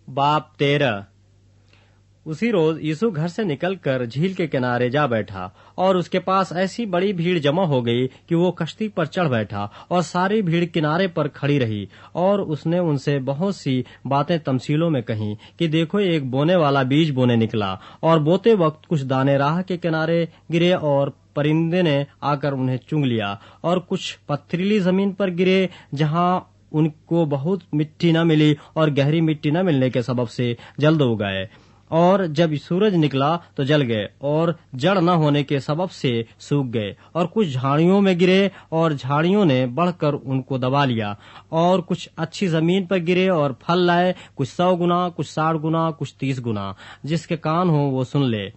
बाप 13। उसी रोज यीशु घर से निकलकर झील के किनारे जा बैठा और उसके पास ऐसी बड़ी भीड़ जमा हो गई कि वो कश्ती पर चढ़ बैठा और सारी भीड़ किनारे पर खड़ी रही। और उसने उनसे बहुत सी बातें तमसीलों में कही कि देखो, एक बोने वाला बीज बोने निकला और बोते वक्त कुछ दाने राह के किनारे गिरे और परिंदे ने आकर उन्हें चुंग लिया, और कुछ पथरीली जमीन पर गिरे जहां उनको बहुत मिट्टी न मिली और गहरी मिट्टी न मिलने के सबब से जल्द उगाए। और जब सूरज निकला तो जल गए और जड़ न होने के सबब से सूख गए। और कुछ झाड़ियों में गिरे और झाड़ियों ने बढ़कर उनको दबा लिया। और कुछ अच्छी जमीन पर गिरे और फल लाए, कुछ 100 गुना, कुछ 60 गुना, कुछ 30 गुना। जिसके कान हो वो सुन ले।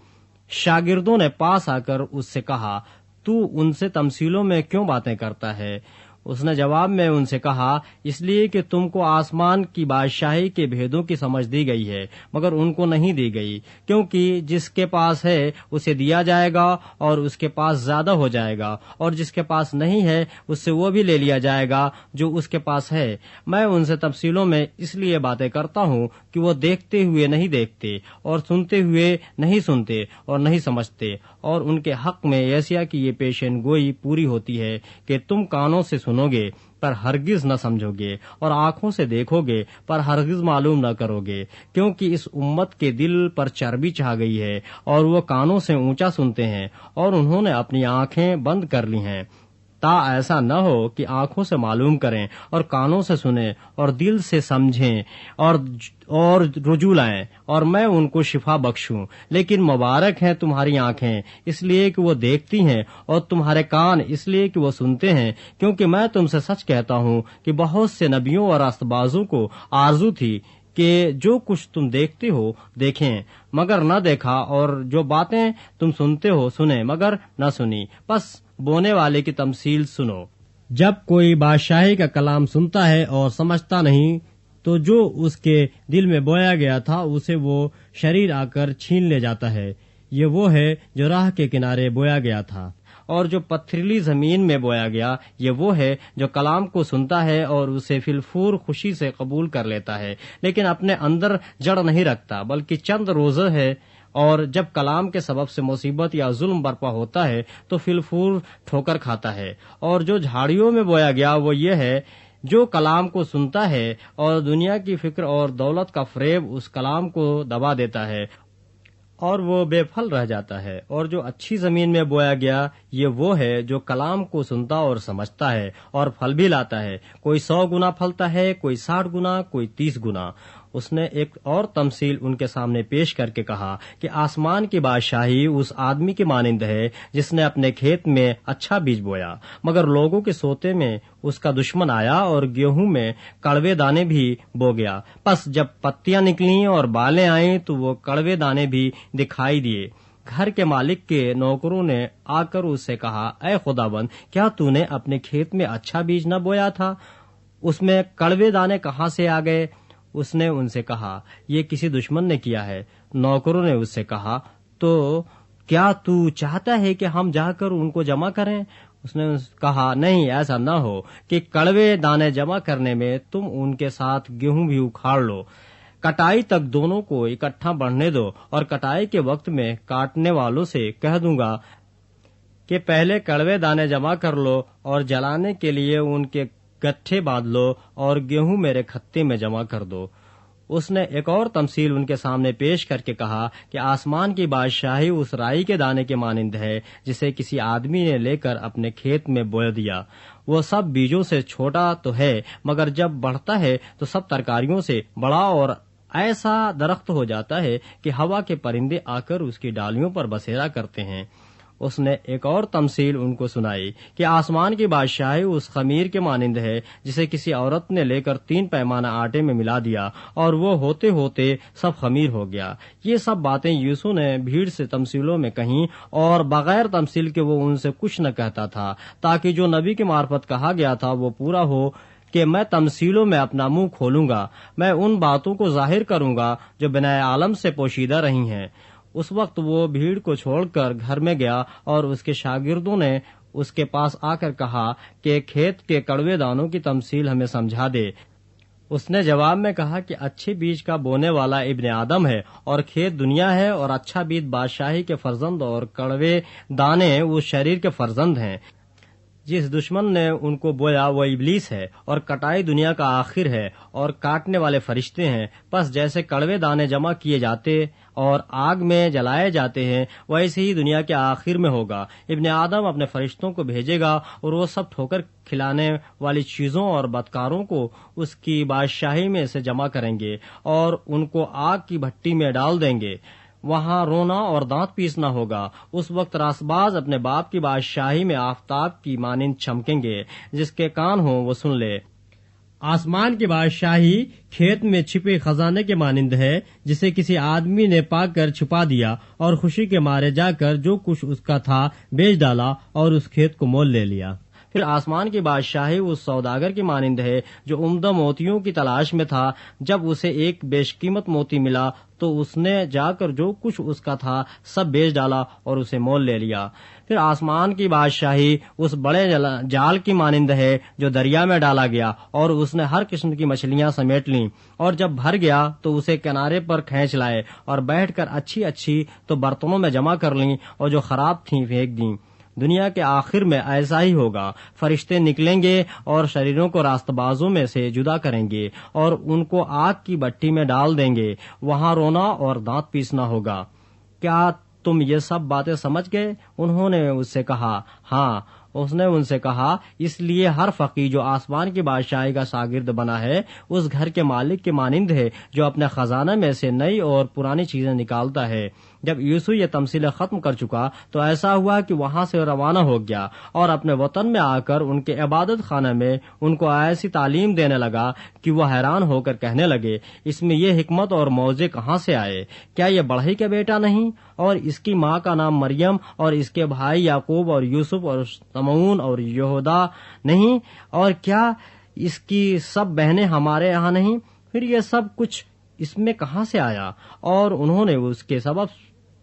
शागिर्दों ने पास आकर उससे कहा, तू उनसे तमसीलों में क्यों बातें करता है? उसने जवाब में उनसे कहा, इसलिए कि तुमको आसमान की बादशाही के भेदों की समझ दी गई है, मगर उनको नहीं दी गई। क्योंकि जिसके पास है उसे दिया जाएगा और उसके पास ज्यादा हो जाएगा, और जिसके पास नहीं है उससे वो भी ले लिया जाएगा जो उसके पास है। मैं उनसे तफसीलों में इसलिए बातें करता हूँ कि वो देखते हुए नहीं देखते और सुनते हुए नहीं सुनते और नहीं समझते। और उनके हक में यशायाह की ये पेशन गोई पूरी होती है कि तुम कानों से सुनोगे पर हरगिज न समझोगे, और आंखों से देखोगे पर हरगिज मालूम न करोगे। क्योंकि इस उम्मत के दिल पर चर्बी छा गई है और वो कानों से ऊंचा सुनते हैं और उन्होंने अपनी आंखें बंद कर ली हैं, ता ऐसा न हो कि आंखों से मालूम करें और कानों से सुने और दिल से समझें और रुजू लाएं और मैं उनको शिफा बख्शूं। लेकिन मुबारक हैं तुम्हारी आंखें इसलिए कि वो देखती हैं और तुम्हारे कान इसलिए कि वो सुनते हैं। क्योंकि मैं तुमसे सच कहता हूँ कि बहुत से नबियों और रास्तबाजों को आरजू थी कि जो कुछ तुम देखते हो देखें मगर न देखा, और जो बातें तुम सुनते हो सुने मगर न सुनी। बस बोने वाले की तमसील सुनो। जब कोई बादशाही का कलाम सुनता है और समझता नहीं, तो जो उसके दिल में बोया गया था उसे वो शरीर आकर छीन ले जाता है। ये वो है जो राह के किनारे बोया गया था। और जो पथरीली जमीन में बोया गया, ये वो है जो कलाम को सुनता है और उसे फिलफूर खुशी से कबूल कर लेता है, लेकिन अपने अंदर जड़ नहीं रखता, बल्कि चंद रोज़े है। और जब कलाम के सबब से मुसीबत या जुल्म बर्पा होता है तो फिलफूर ठोकर खाता है। और जो झाड़ियों में बोया गया वो ये है जो कलाम को सुनता है और दुनिया की फिक्र और दौलत का फरेब उस कलाम को दबा देता है और वो बेफल रह जाता है। और जो अच्छी जमीन में बोया गया, ये वो है जो कलाम को सुनता और समझता है और फल भी लाता है। कोई 100 गुना फलता है, कोई 60 गुना, कोई 30 गुना। उसने एक और तमसील उनके सामने पेश करके कहा कि आसमान की बादशाही उस आदमी के मानिंद है जिसने अपने खेत में अच्छा बीज बोया, मगर लोगों के सोते में उसका दुश्मन आया और गेहूं में कड़वे दाने भी बो गया। बस जब पत्तियां निकली और बालें आई तो वो कड़वे दाने भी दिखाई दिए। घर के मालिक के नौकरों ने आकर उससे कहा, ऐ खुदाबंद, क्या तूने अपने खेत में अच्छा बीज न बोया था? उसमें कड़वे दाने कहाँ से आ गए? उसने उनसे कहा, ये किसी दुश्मन ने किया है। नौकरों ने उससे कहा, तो क्या तू चाहता है कि हम जाकर उनको जमा करें? उसने कहा, नहीं, ऐसा न हो कि कड़वे दाने जमा करने में तुम उनके साथ गेहूं भी उखाड़ लो। कटाई तक दोनों को इकट्ठा बढ़ने दो, और कटाई के वक्त में काटने वालों से कह दूंगा कि पहले कड़वे दाने जमा कर लो और जलाने के लिए उनके गट्ठे बांध लो और गेहूं मेरे खत्ते में जमा कर दो। उसने एक और तमसील उनके सामने पेश करके कहा कि आसमान की बादशाही उस राई के दाने के मानिंद है जिसे किसी आदमी ने लेकर अपने खेत में बो दिया। वो सब बीजों से छोटा तो है, मगर जब बढ़ता है तो सब तरकारियों से बड़ा और ऐसा दरख्त हो जाता है कि हवा के परिंदे आकर उसकी डालियों पर बसेरा करते हैं। उसने एक और तमसील उनको सुनाई कि आसमान की बादशाही उस खमीर के मानिंद है जिसे किसी औरत ने लेकर 3 पैमाना आटे में मिला दिया और वो होते होते सब खमीर हो गया। ये सब बातें यीशु ने भीड़ से तमसीलों में कहीं, और बगैर तमसील के वो उनसे कुछ न कहता था, ताकि जो नबी के मार्फत कहा गया था वो पूरा हो कि मैं तमसीलों में अपना मुंह खोलूंगा, मैं उन बातों को जाहिर करूंगा जो बिना आलम से पोशीदा रही हैं। उस वक्त वो भीड़ को छोड़कर घर में गया और उसके शागिर्दों ने उसके पास आकर कहा कि खेत के कड़वे दानों की तमसील हमें समझा दे। اس نے جواب میں کہا کہ اچھے بیج کا بونے والا ابن آدم ہے اور کھیت دنیا ہے، اور اچھا بیج بادشاہی کے فرزند اور کڑوے دانے وہ شریر کے فرزند ہیں۔ جس دشمن نے ان کو بویا وہ ابلیس ہے، اور کٹائی دنیا کا آخر ہے، اور کاٹنے والے فرشتے ہیں۔ پس جیسے کڑوے دانے جمع کیے جاتے اور آگ میں جلائے جاتے ہیں، ویسے ہی دنیا کے آخر میں ہوگا۔ ابن آدم اپنے فرشتوں کو بھیجے گا اور وہ سب ٹھوکر کھلانے والی چیزوں اور بدکاروں کو اس کی بادشاہی میں سے جمع کریں گے اور ان کو آگ کی بھٹی میں ڈال دیں گے۔ وہاں رونا اور دانت پیسنا ہوگا۔ اس وقت راسباز اپنے باپ کی بادشاہی میں آفتاب کی مانند چمکیں گے۔ جس کے کان ہوں وہ سن لے۔ آسمان کی بادشاہی کھیت میں چھپے خزانے کے مانند ہے، جسے کسی آدمی نے پا کر چھپا دیا اور خوشی کے مارے جا کر جو کچھ اس کا تھا بیچ ڈالا اور اس کھیت کو مول لے لیا۔ پھر آسمان کی بادشاہی اس سوداگر کی مانند ہے جو عمدہ موتیوں کی تلاش میں تھا۔ جب اسے ایک بیش قیمت موتی ملا تو اس نے جا کر جو کچھ اس کا تھا سب بیچ ڈالا اور اسے مول لے لیا۔ پھر آسمان کی بادشاہی اس بڑے جال کی مانند ہے جو دریا میں ڈالا گیا، اور اس نے ہر قسم کی مچھلیاں سمیٹ لیں، اور جب بھر گیا تو اسے کنارے پر کھینچ لائے اور بیٹھ کر اچھی اچھی تو برتنوں میں جمع کر لیں اور جو خراب تھیں پھینک دیں۔ دنیا کے آخر میں ایسا ہی ہوگا۔ فرشتے نکلیں گے اور شریروں کو راست بازوں میں سے جدا کریں گے اور ان کو آگ کی بھٹی میں ڈال دیں گے۔ وہاں رونا اور دانت پیسنا ہوگا۔ کیا تم یہ سب باتیں سمجھ گئے؟ انہوں نے اس سے کہا، ہاں۔ اس نے ان سے کہا، اس لیے ہر فقیر جو آسمان کی بادشاہی کا شاگرد بنا ہے اس گھر کے مالک کے مانند ہے جو اپنے خزانہ میں سے نئی اور پرانی چیزیں نکالتا ہے۔ جب یوسف یہ تمثیلیں ختم کر چکا تو ایسا ہوا کہ وہاں سے روانہ ہو گیا اور اپنے وطن میں آ کر ان کے عبادت خانے میں ان کو ایسی تعلیم دینے لگا کہ وہ حیران ہو کر کہنے لگے، اس میں یہ حکمت اور موعظے کہاں سے آئے؟ کیا یہ بڑھئی کا بیٹا نہیں؟ اور اس کی ماں کا نام مریم اور اس کے بھائی یعقوب اور یوسف اور سمعون اور یہودا نہیں؟ اور کیا اس کی سب بہنیں ہمارے یہاں نہیں؟ پھر یہ سب کچھ اس میں کہاں سے آیا؟ اور انہوں نے اس کے سبب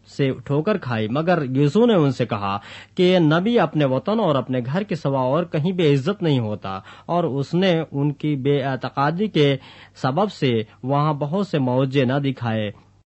سے ٹھوکر کھائی۔ مگر یوسف نے ان سے کہا کہ نبی اپنے وطن اور اپنے گھر کے سوا اور کہیں بے عزت نہیں ہوتا، اور اس نے ان کی بے اعتقادی کے سبب سے وہاں بہت سے معجزے نہ دکھائے۔